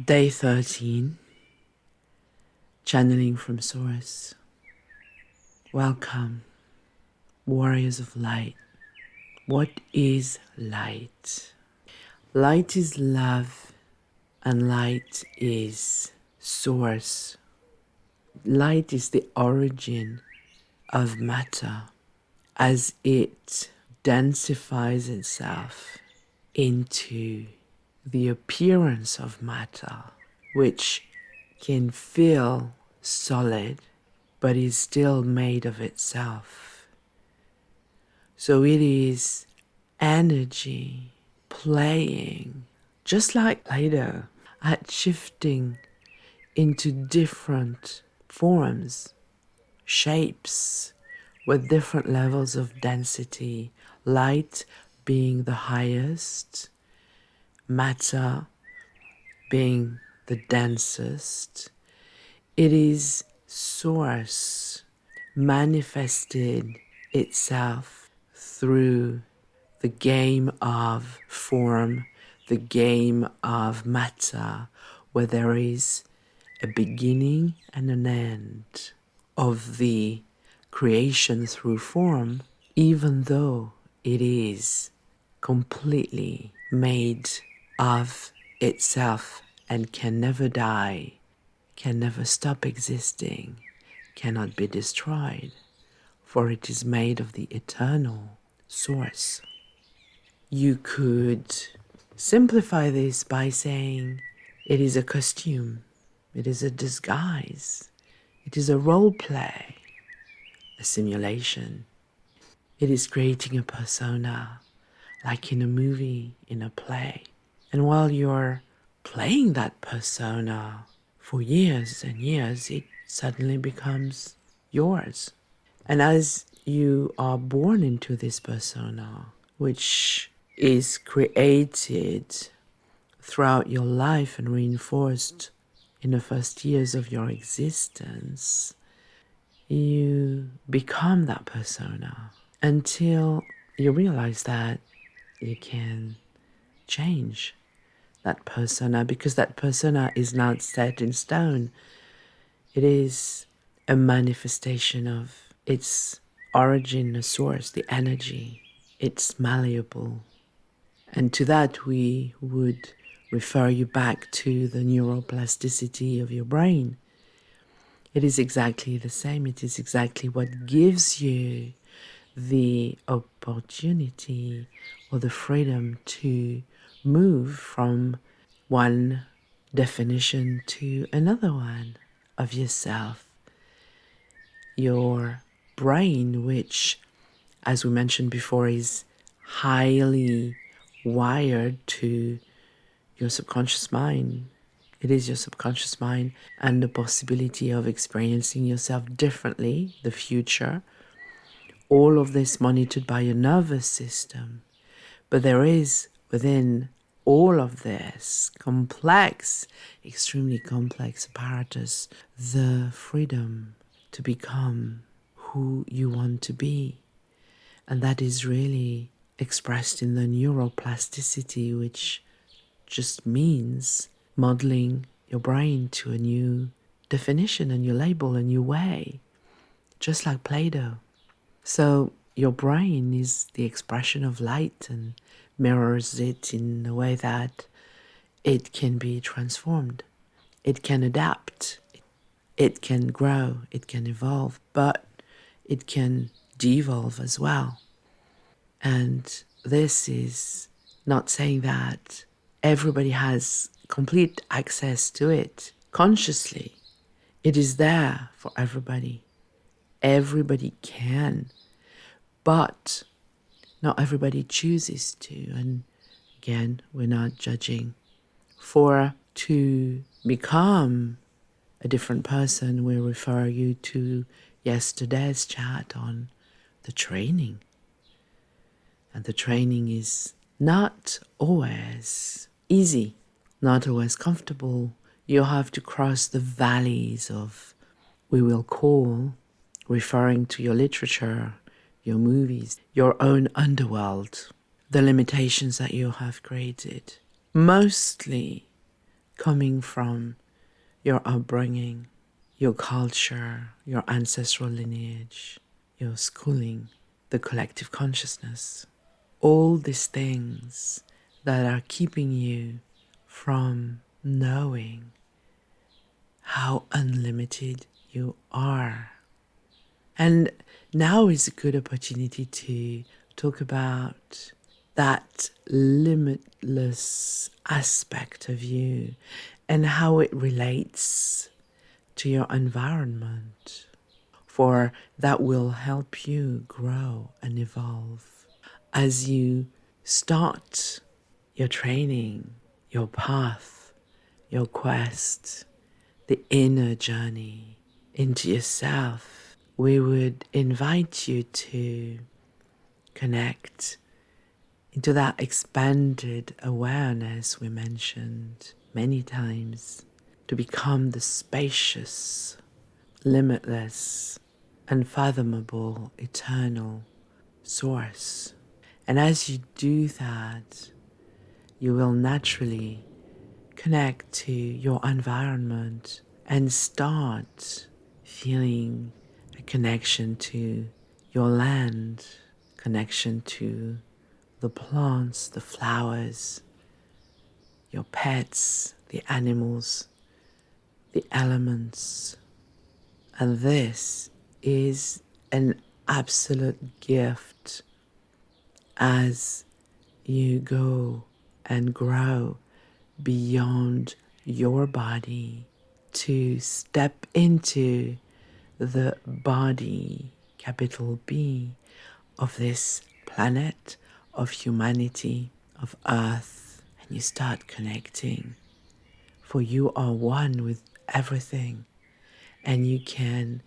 Day 13, channeling from Source. Welcome, warriors of light. What is light? Light is love, and light is Source. Light is the origin of matter as it densifies itself into the appearance of matter, which can feel solid but is still made of itself. So it is energy playing, just like Play-Doh, at shifting into different forms, shapes, with different levels of density, light being the highest, matter being the densest. It is Source manifested itself through the game of form, the game of matter, where there is a beginning and an end of the creation through form, even though it is completely made of itself and can never die, can never stop existing, cannot be destroyed, for it is made of the eternal Source. You could simplify this by saying it is a costume, it is a disguise, it is a role play, a simulation. It is creating a persona, like in a movie, in a play. And while you're playing that persona for years and years, it suddenly becomes yours. And as you are born into this persona, which is created throughout your life and reinforced in the first years of your existence, you become that persona until you realize that you can change that persona, because that persona is not set in stone. It is a manifestation of its origin, the source, the energy. It's malleable. And to that we would refer you back to the neuroplasticity of your brain. It is exactly the same. It is exactly what gives you the opportunity or the freedom to move from one definition to another one of yourself. Your brain, which, as we mentioned before, is highly wired to your subconscious mind. It is your subconscious mind and the possibility of experiencing yourself differently, the future. All of this monitored by your nervous system. But there is within all of this complex, extremely complex apparatus, the freedom to become who you want to be. And that is really expressed in the neuroplasticity, which just means modeling your brain to a new definition, a new label, a new way, just like Play-Doh. So your brain is the expression of light and mirrors it in a way that it can be transformed. It can adapt. It can grow. It can evolve, but it can devolve as well. And this is not saying that everybody has complete access to it consciously. It is there for everybody. Everybody can, but not everybody chooses to. And again, we're not judging. For to become a different person, we refer you to yesterday's chat on the training. And the training is not always easy, not always comfortable. You have to cross the valleys of, we will call, referring to your literature, your movies, your own underworld, the limitations that you have created, mostly coming from your upbringing, your culture, your ancestral lineage, your schooling, the collective consciousness. All these things that are keeping you from knowing how unlimited you are. And now is a good opportunity to talk about that limitless aspect of you and how it relates to your environment, for that will help you grow and evolve as you start your training, your path, your quest, the inner journey into yourself. We would invite you to connect into that expanded awareness we mentioned many times, to become the spacious, limitless, unfathomable, eternal source. And as you do that, you will naturally connect to your environment and start feeling a connection to your land, connection to the plants, the flowers, your pets, the animals, the elements. And this is an absolute gift as you go and grow beyond your body to step into the body, capital B, of this planet, of humanity, of Earth, and you start connecting. For you are one with everything, and you can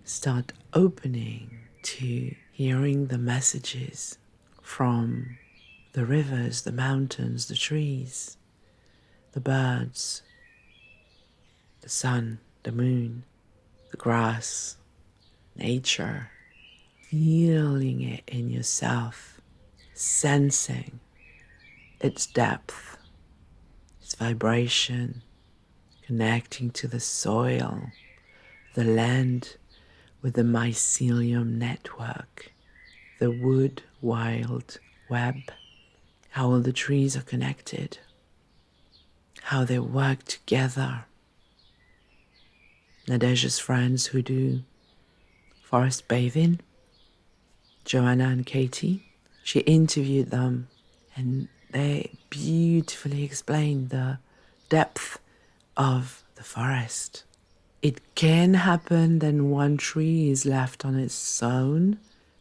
start opening to hearing the messages from the rivers, the mountains, the trees, the birds, the sun, the moon, the grass, nature, feeling it in yourself, sensing its depth, its vibration, connecting to the soil, the land with the mycelium network, the wood wild web, how all the trees are connected, how they work together. Nadezha's friends who do forest bathing, Joanna and Katie, she interviewed them and they beautifully explained the depth of the forest. It can happen that one tree is left on its own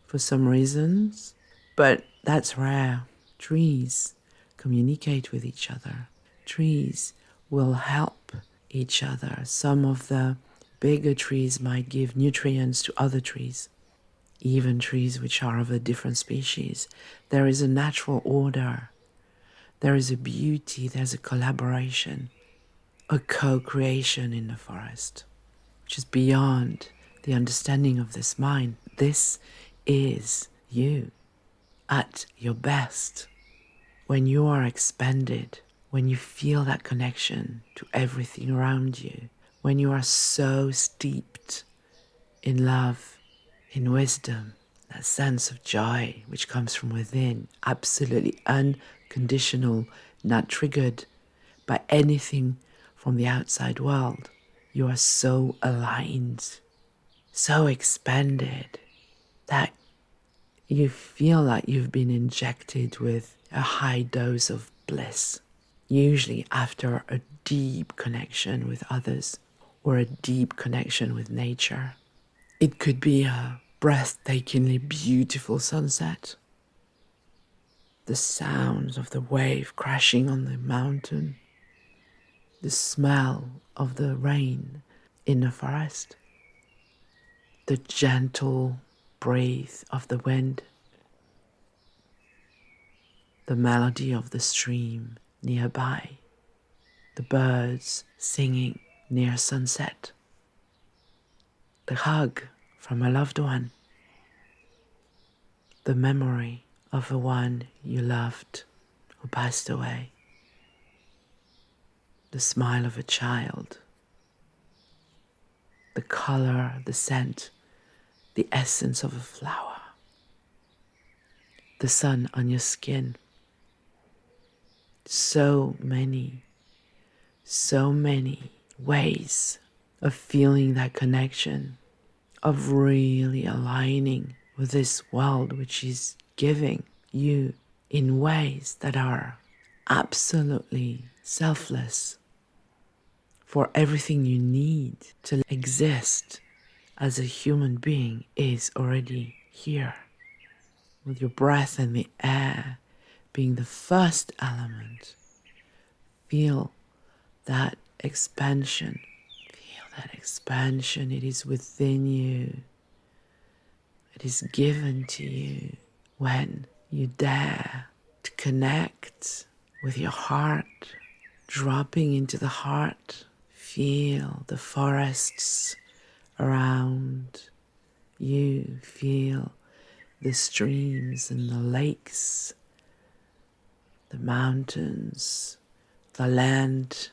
for some reasons, but that's rare. Trees communicate with each other. Trees will help each other. Some of the bigger trees might give nutrients to other trees, even trees which are of a different species. There is a natural order. There is a beauty. There's a collaboration, a co-creation in the forest, which is beyond the understanding of this mind. This is you at your best, when you are expanded, when you feel that connection to everything around you, when you are so steeped in love, in wisdom, that sense of joy which comes from within, absolutely unconditional, not triggered by anything from the outside world. You are so aligned, so expanded, that you feel like you've been injected with a high dose of bliss, usually after a deep connection with others or a deep connection with nature. It could be a breathtakingly beautiful sunset, the sounds of the wave crashing on the mountain, the smell of the rain in the forest, the gentle breath of the wind, the melody of the stream nearby, the birds singing near sunset, the hug from a loved one, the memory of the one you loved who passed away. the smile of a child, the color, the scent, the essence of a flower, the sun on your skin. So many ways of feeling that connection, of really aligning with this world which is giving you in ways that are absolutely selfless, for everything you need to exist as a human being is already here, with your breath and the air being the first element. Feel that expansion. Feel that expansion. It is within you. It is given to you when you dare to connect with your heart, dropping into the heart. Feel the forests around you. Feel the streams and the lakes, the mountains, the land,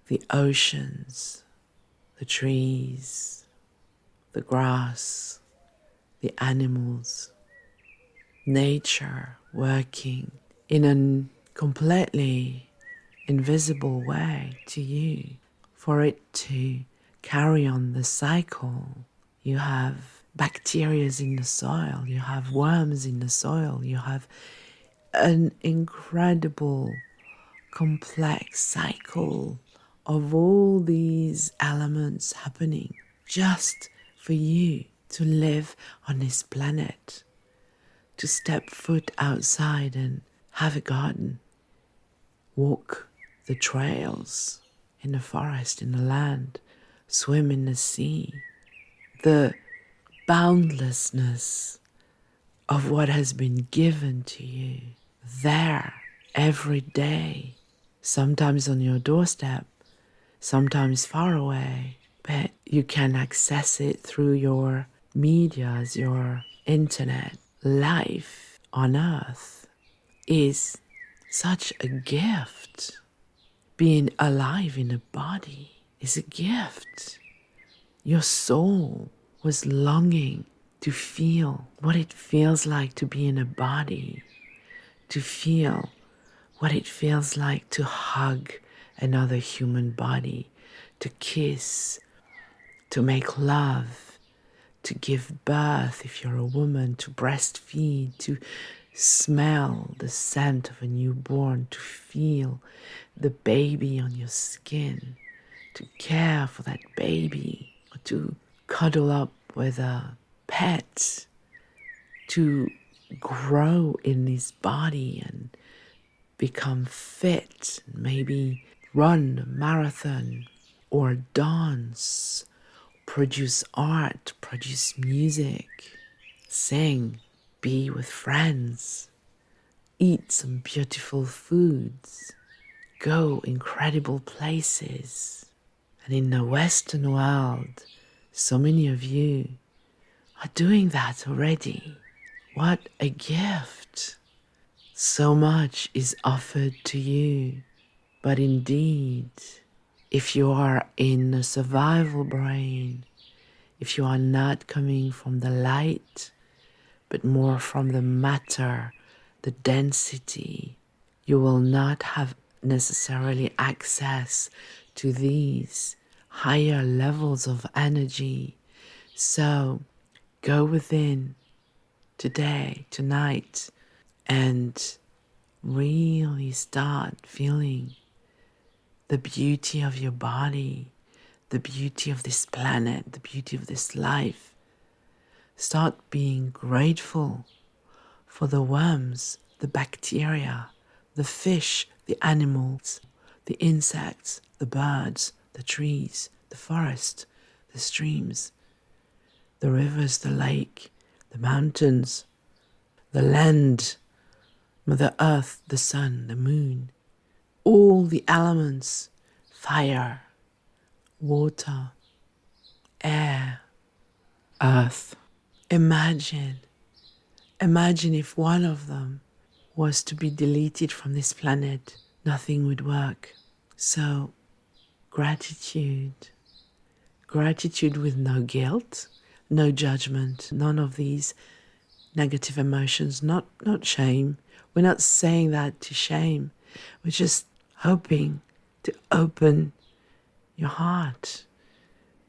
the oceans, the trees, the grass, the animals, nature working in a completely invisible way to you for it to carry on the cycle. You have bacteria in the soil, you have worms in the soil, you have an incredible complex cycle of all these elements happening just for you to live on this planet, to step foot outside and have a garden, walk the trails in the forest, in the land, swim in the sea. The boundlessness of what has been given to you there every day, sometimes on your doorstep, sometimes far away, but you can access it through your medias, your internet. Life on earth is such a gift. Being alive in a body is a gift. Your soul was longing to feel what it feels like to be in a body, to feel what it feels like to hug another human body, to kiss, to make love, to give birth if you're a woman, to breastfeed, to smell the scent of a newborn, to feel the baby on your skin, to care for that baby, or to cuddle up with a pet, to grow in this body and become fit, maybe run a marathon or dance, produce art, produce music, sing, be with friends, eat some beautiful foods, go incredible places. And in the Western world, so many of you are doing that already. What a gift! So much is offered to you. But indeed, if you are in a survival brain, if you are not coming from the light, but more from the matter, the density, you will not have necessarily access to these higher levels of energy. So go within today, tonight, and really start feeling the beauty of your body, the beauty of this planet, the beauty of this life. Start being grateful for the worms, the bacteria, the fish, the animals, the insects, the birds, the trees, the forest, the streams, the rivers, the lake, the mountains, the land, Mother Earth, the sun, the moon, all the elements, fire, water, air, earth. Imagine if one of them was to be deleted from this planet, nothing would work. So, gratitude. Gratitude with no guilt, no judgment, none of these negative emotions, not shame. We're not saying that to shame. We're just hoping to open your heart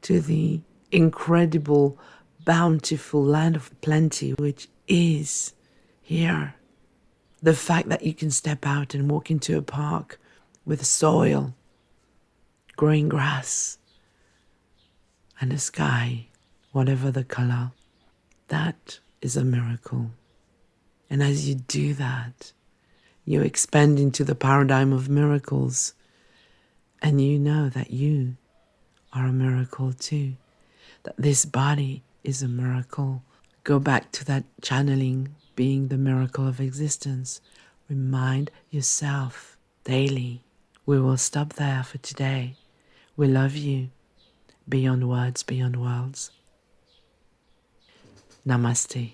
to the incredible, bountiful land of plenty which is here. The fact that you can step out and walk into a park with soil, growing grass, and a sky, whatever the color, that is a miracle. And as you do that, you expand into the paradigm of miracles, and you know that you are a miracle too, that this body is a miracle. Go back to that channeling, being the miracle of existence. Remind yourself daily. We will stop there for today. We love you. Beyond words, beyond worlds. Namaste.